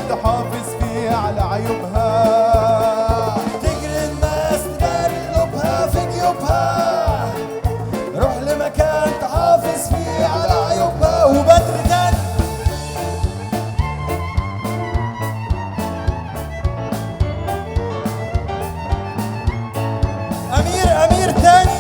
كانت حافظ فيه على عيوبها، تجري الناس تداري قلوبها في جيوبها، روح لمكان تحافظ فيه على عيوبها. وبدر تاني أمير تاني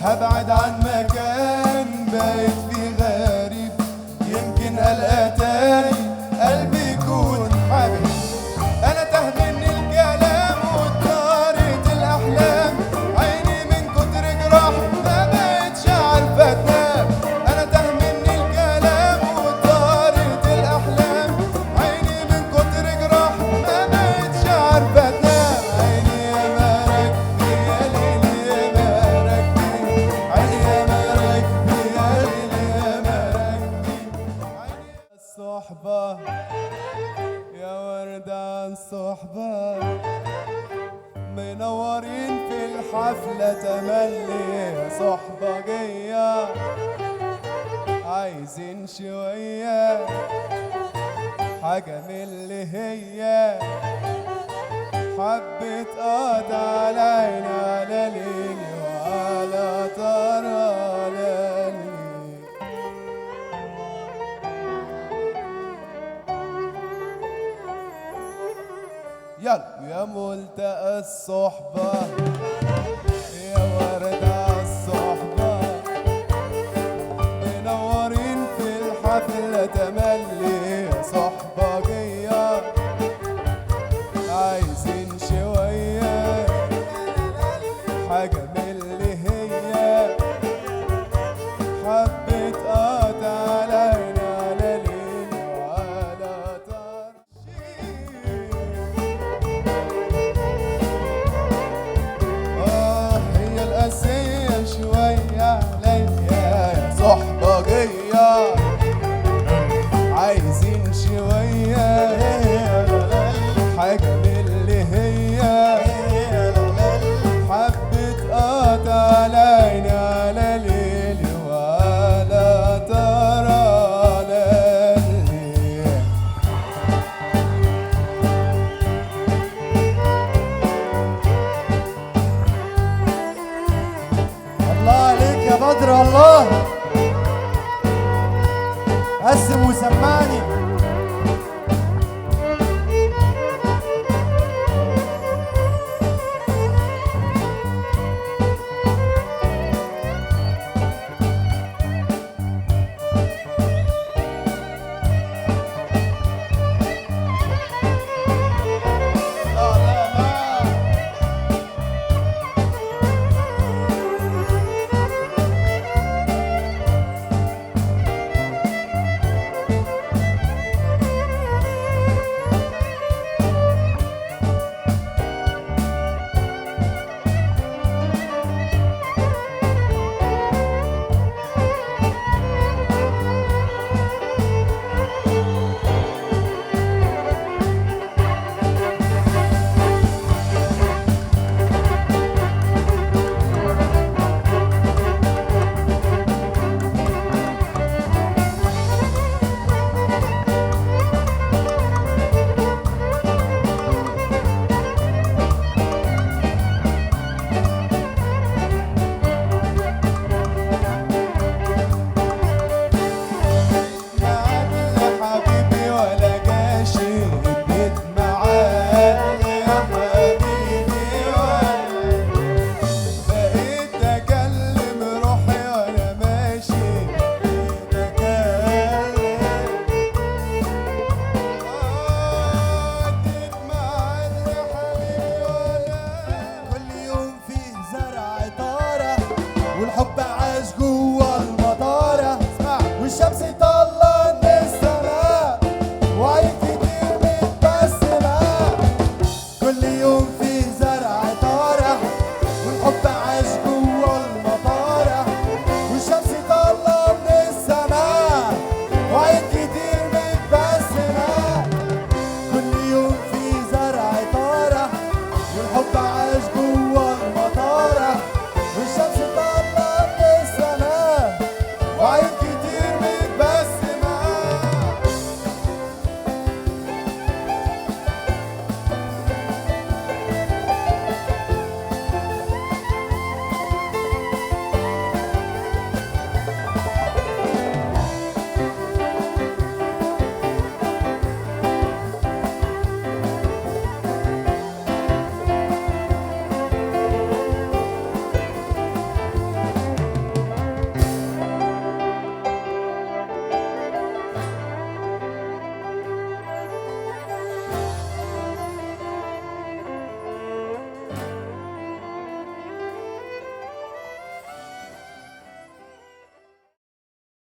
هبعد عن مكان بايت فيه غريب، يمكن ألقى تاني قلبي يكون حبيب. أنا تاه مني الكلام وطارت الأحلام، عيني من كتر جراح ما بقتش عارفة تنام. أنا تاه مني الكلام وطارت الأحلام، عيني من كتر جراح ما بقتش عارفة تنام. عيني يا مراكبي يا ليلي يا مراكبي، عيني يا مراكبي يا ليلي يا مراكبي. الصحبة يا وردة عن صحبة، منورين في الحفلة تملي. يا صحبة جاية عايزين شوية حاجة من اللي هي حبة قطع على عيني على ليلي وعلى طرى ليلي. يلا يا ملتقى الصحبة